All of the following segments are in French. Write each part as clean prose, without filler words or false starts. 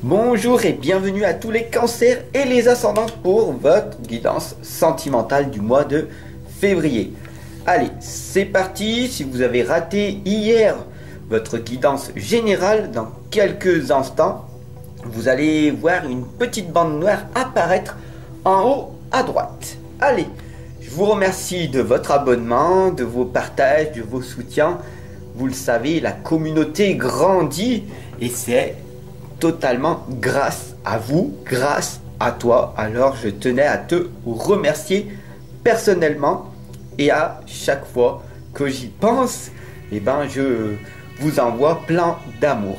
Bonjour et bienvenue à tous les cancers et les ascendants pour votre guidance sentimentale du mois de février. Allez, c'est parti. Si vous avez raté hier votre guidance générale, dans quelques instants, vous allez voir une petite bande noire apparaître en haut à droite. Allez, je vous remercie de votre abonnement, de vos partages, de vos soutiens. Vous le savez, la communauté grandit et c'est totalement grâce à vous, grâce à toi. Alors je tenais à te remercier personnellement et à chaque fois que j'y pense, je vous envoie plein d'amour.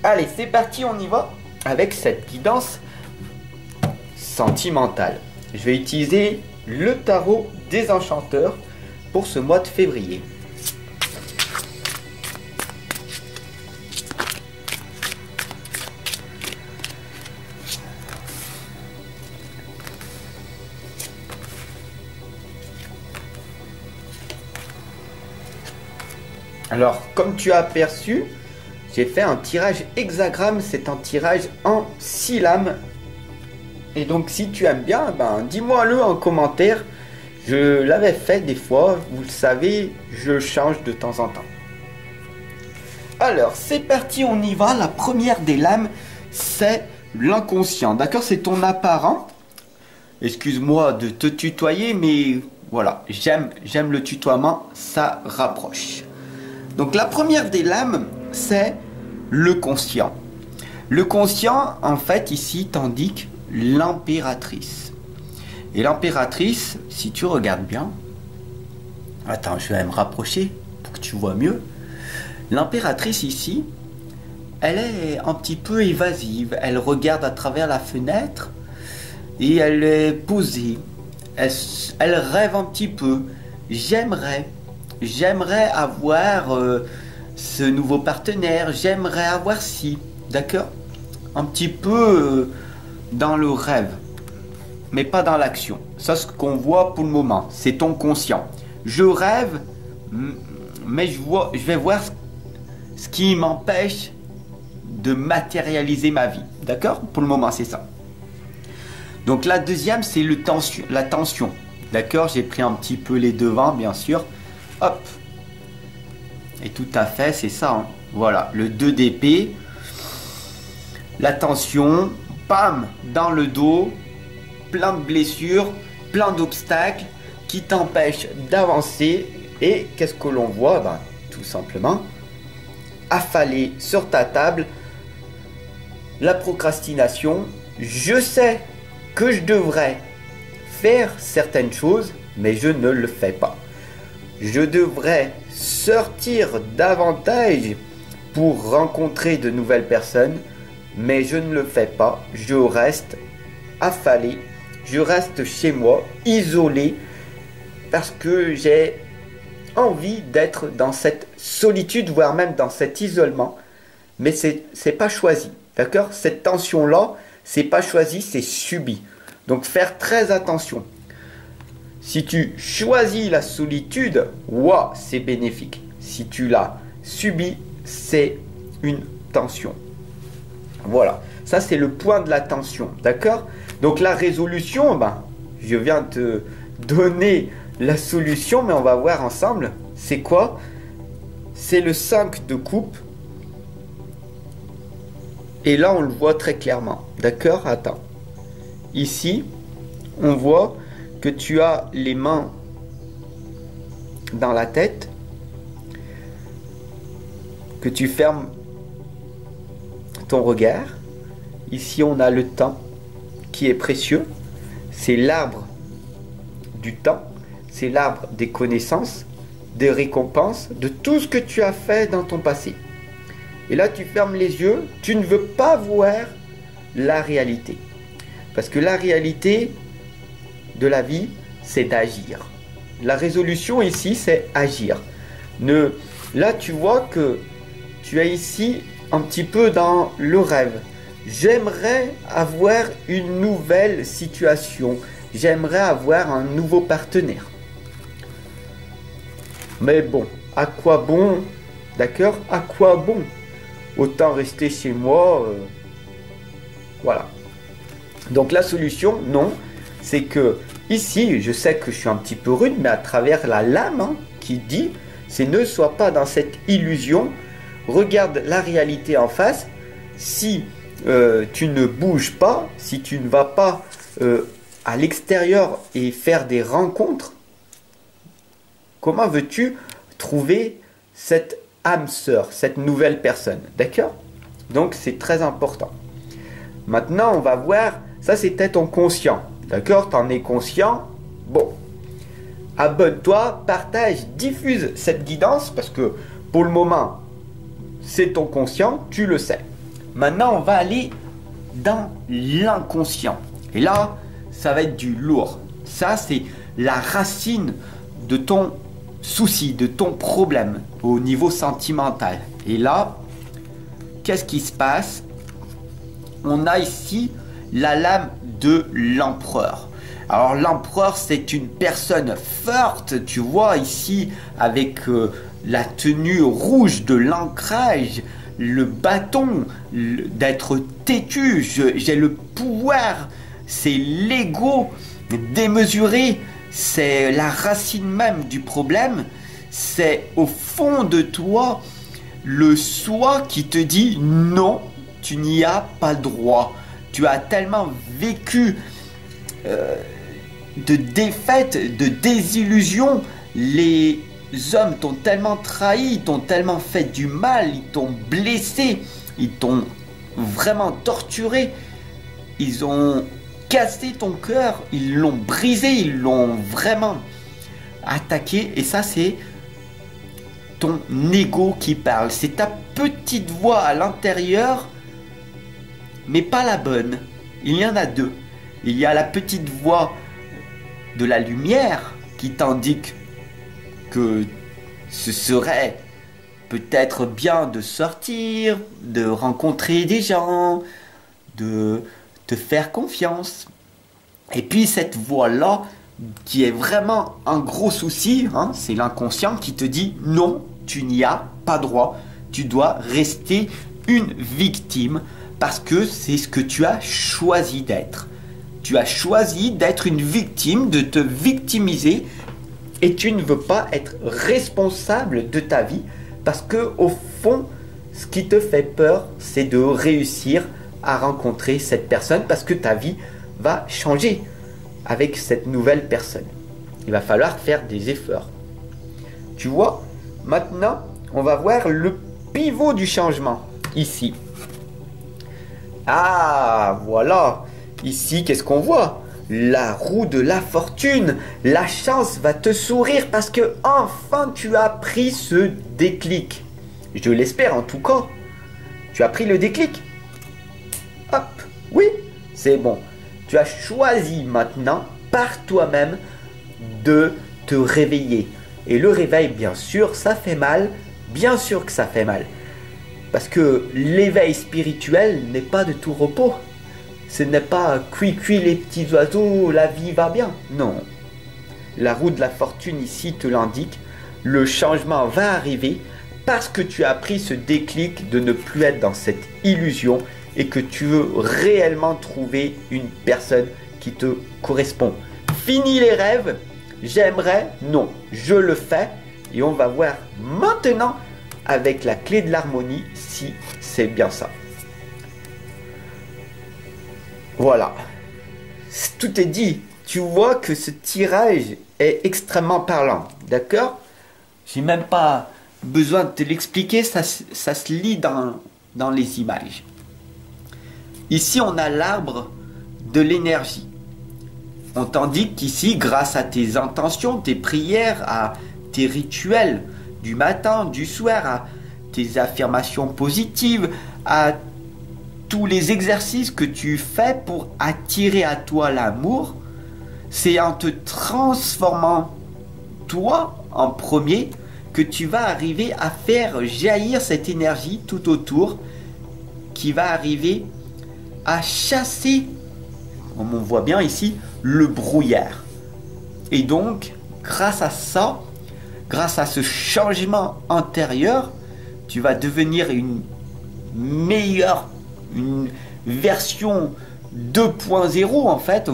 Allez, c'est parti, on y va avec cette guidance sentimentale. Je vais utiliser le tarot des enchanteurs pour ce mois de février. Alors, comme tu as aperçu, j'ai fait un tirage hexagramme, c'est un tirage en 6 lames. Et donc, si tu aimes bien, dis-moi-le en commentaire. Je l'avais fait des fois, vous le savez, je change de temps en temps. Alors, c'est parti, on y va. La première des lames, c'est l'inconscient. D'accord, c'est ton apparent. Excuse-moi de te tutoyer, mais voilà, j'aime le tutoiement, ça rapproche. Donc la première des lames, c'est le conscient. Le conscient, en fait, ici, t'indique l'impératrice. Et l'impératrice, si tu regardes bien... Attends, je vais me rapprocher pour que tu vois mieux. L'impératrice, ici, elle est un petit peu évasive. Elle regarde à travers la fenêtre et elle est posée. Elle rêve un petit peu. J'aimerais avoir ce nouveau partenaire, j'aimerais avoir ci, d'accord? Un petit peu dans le rêve, mais pas dans l'action. Ça, ce qu'on voit pour le moment, c'est ton conscient. Je rêve, mais je vais voir ce qui m'empêche de matérialiser ma vie, d'accord? Pour le moment, c'est ça. Donc la deuxième, c'est la tension, d'accord? J'ai pris un petit peu les devants, bien sûr. Hop. Et tout à fait, c'est ça. Hein. Voilà, le 2 d'épée. La tension. Bam, dans le dos. Plein de blessures, plein d'obstacles qui t'empêchent d'avancer. Et qu'est-ce que l'on voit? Tout simplement, affalé sur ta table. La procrastination. Je sais que je devrais faire certaines choses, mais je ne le fais pas. Je devrais sortir davantage pour rencontrer de nouvelles personnes, mais je ne le fais pas. Je reste affalé, je reste chez moi, isolé, parce que j'ai envie d'être dans cette solitude, voire même dans cet isolement, mais c'est pas choisi, d'accord? Cette tension-là, c'est pas choisi, c'est subi. Donc faire très attention. Si tu choisis la solitude, wow, c'est bénéfique. Si tu la subis, c'est une tension. Voilà, ça c'est le point de la tension, d'accord? Donc la résolution, je viens te donner la solution, mais on va voir ensemble. C'est quoi? C'est le 5 de coupe. Et là, on le voit très clairement, d'accord? Attends. Ici, on voit que tu as les mains dans la tête, que tu fermes ton regard. Ici, on a le temps qui est précieux. C'est l'arbre du temps. C'est l'arbre des connaissances, des récompenses, de tout ce que tu as fait dans ton passé. Et là, tu fermes les yeux. Tu ne veux pas voir la réalité. Parce que la réalité de la vie, c'est d'agir. La résolution ici, c'est agir. Là, tu vois que tu es ici un petit peu dans le rêve. J'aimerais avoir une nouvelle situation. J'aimerais avoir un nouveau partenaire. Mais bon, à quoi bon? D'accord? À quoi bon? Autant rester chez moi Voilà. Donc la solution, non, c'est que ici, je sais que je suis un petit peu rude, mais à travers la lame hein, qui dit, c'est ne sois pas dans cette illusion, regarde la réalité en face. Si tu ne bouges pas, si tu ne vas pas à l'extérieur et faire des rencontres, comment veux-tu trouver cette âme sœur, cette nouvelle personne? D'accord? Donc c'est très important. Maintenant, on va voir, ça c'était ton conscient. D'accord? T'en es conscient? Bon. Abonne-toi, partage, diffuse cette guidance parce que pour le moment, c'est ton conscient, tu le sais. Maintenant, on va aller dans l'inconscient. Et là, ça va être du lourd. Ça, c'est la racine de ton souci, de ton problème au niveau sentimental. Et là, qu'est-ce qui se passe? On a ici la lame de l'empereur. Alors l'empereur, c'est une personne forte, tu vois ici, avec la tenue rouge de l'ancrage, le bâton, d'être têtu, j'ai le pouvoir, c'est l'ego démesuré, c'est la racine même du problème, c'est au fond de toi le soi qui te dit non, tu n'y as pas droit. Tu as tellement vécu de défaites, de désillusions, les hommes t'ont tellement trahi, ils t'ont tellement fait du mal, ils t'ont blessé, ils t'ont vraiment torturé, ils ont cassé ton cœur, ils l'ont brisé, ils l'ont vraiment attaqué. Et ça, c'est ton ego qui parle, c'est ta petite voix à l'intérieur, mais pas la bonne. Il y en a deux. Il y a la petite voix de la lumière qui t'indique que ce serait peut-être bien de sortir, de rencontrer des gens, de te faire confiance. Et puis cette voix-là, qui est vraiment un gros souci, hein, c'est l'inconscient qui te dit non, tu n'y as pas droit, tu dois rester une victime parce que c'est ce que tu as choisi d'être. Tu as choisi d'être une victime, de te victimiser et tu ne veux pas être responsable de ta vie parce que au fond, ce qui te fait peur, c'est de réussir à rencontrer cette personne parce que ta vie va changer avec cette nouvelle personne. Il va falloir faire des efforts. Tu vois, maintenant, on va voir le pivot du changement ici. Ah, voilà. Ici, qu'est-ce qu'on voit? La roue de la fortune. La chance va te sourire parce que enfin tu as pris ce déclic. Je l'espère en tout cas. Tu as pris le déclic. Hop, oui, c'est bon. Tu as choisi maintenant par toi-même de te réveiller. Et le réveil, bien sûr, ça fait mal. Bien sûr que ça fait mal. Parce que l'éveil spirituel n'est pas de tout repos. Ce n'est pas cuit les petits oiseaux, la vie va bien. Non. La roue de la fortune ici te l'indique. Le changement va arriver parce que tu as pris ce déclic de ne plus être dans cette illusion et que tu veux réellement trouver une personne qui te correspond. Fini les rêves. J'aimerais, non, je le fais. Et on va voir maintenant avec la clé de l'harmonie si c'est bien ça. Voilà. Tout est dit. Tu vois que ce tirage est extrêmement parlant. D'accord? J'ai même pas besoin de te l'expliquer. Ça se lit dans les images. Ici, on a l'arbre de l'énergie. On t'indique qu'ici, grâce à tes intentions, tes prières, à tes rituels du matin, du soir, à tes affirmations positives, à tous les exercices que tu fais pour attirer à toi l'amour, c'est en te transformant toi en premier que tu vas arriver à faire jaillir cette énergie tout autour qui va arriver à chasser, comme on voit bien ici, le brouillard. Et donc, grâce à ça, grâce à ce changement intérieur, tu vas devenir une meilleure, une version 2.0 en fait,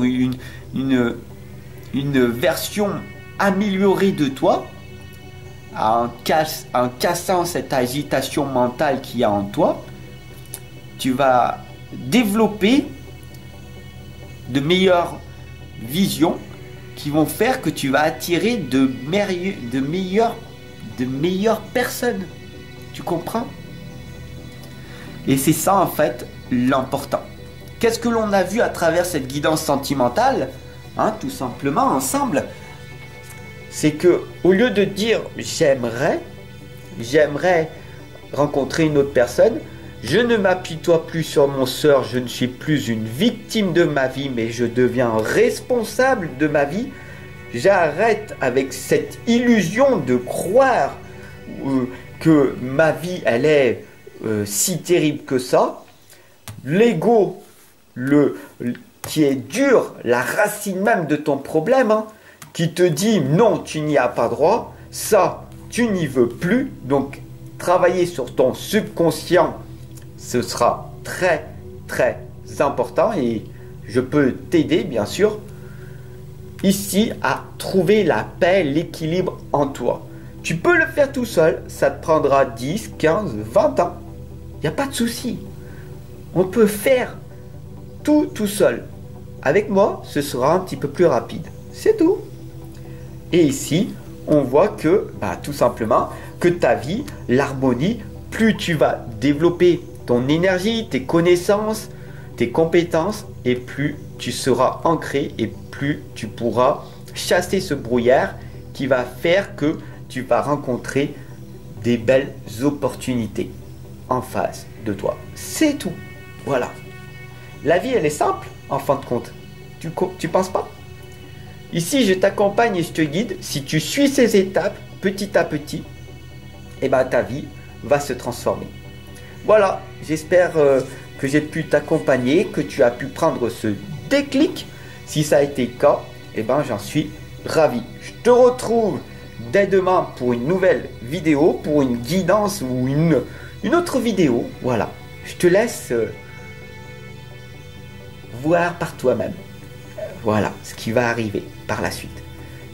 une version améliorée de toi, en cassant cette agitation mentale qu'il y a en toi. Tu vas développer de meilleures visions qui vont faire que tu vas attirer de meilleures personnes. Tu comprends? Et c'est ça en fait l'important. Qu'est-ce que l'on a vu à travers cette guidance sentimentale, hein, tout simplement ensemble? C'est que au lieu de dire j'aimerais rencontrer une autre personne, je ne m'apitoie plus sur mon sort, je ne suis plus une victime de ma vie, mais je deviens responsable de ma vie. J'arrête avec cette illusion de croire que ma vie, elle est si terrible que ça. L'ego, qui est dur, la racine même de ton problème, hein, qui te dit non, tu n'y as pas droit, ça, tu n'y veux plus. Donc, travailler sur ton subconscient, ce sera très, très important et je peux t'aider, bien sûr, ici à trouver la paix, l'équilibre en toi. Tu peux le faire tout seul, ça te prendra 10, 15, 20 ans. Il n'y a pas de souci. On peut faire tout seul. Avec moi, ce sera un petit peu plus rapide. C'est tout. Et ici, on voit que, tout simplement, que ta vie, l'harmonie, plus tu vas développer ton énergie, tes connaissances, tes compétences, et plus tu seras ancré et plus tu pourras chasser ce brouillard qui va faire que tu vas rencontrer des belles opportunités en face de toi. C'est tout. Voilà. La vie, elle est simple, en fin de compte. Tu penses pas? Ici, je t'accompagne et je te guide. Si tu suis ces étapes, petit à petit, ta vie va se transformer. Voilà, j'espère que j'ai pu t'accompagner, que tu as pu prendre ce déclic. Si ça a été le cas, j'en suis ravi. Je te retrouve dès demain pour une nouvelle vidéo, pour une guidance ou une autre vidéo. Voilà, je te laisse voir par toi-même. Voilà ce qui va arriver par la suite.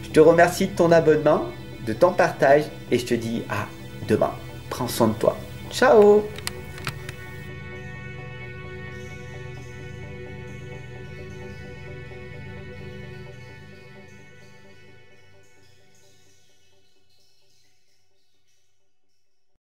Je te remercie de ton abonnement, de ton partage et je te dis à demain. Prends soin de toi. Ciao!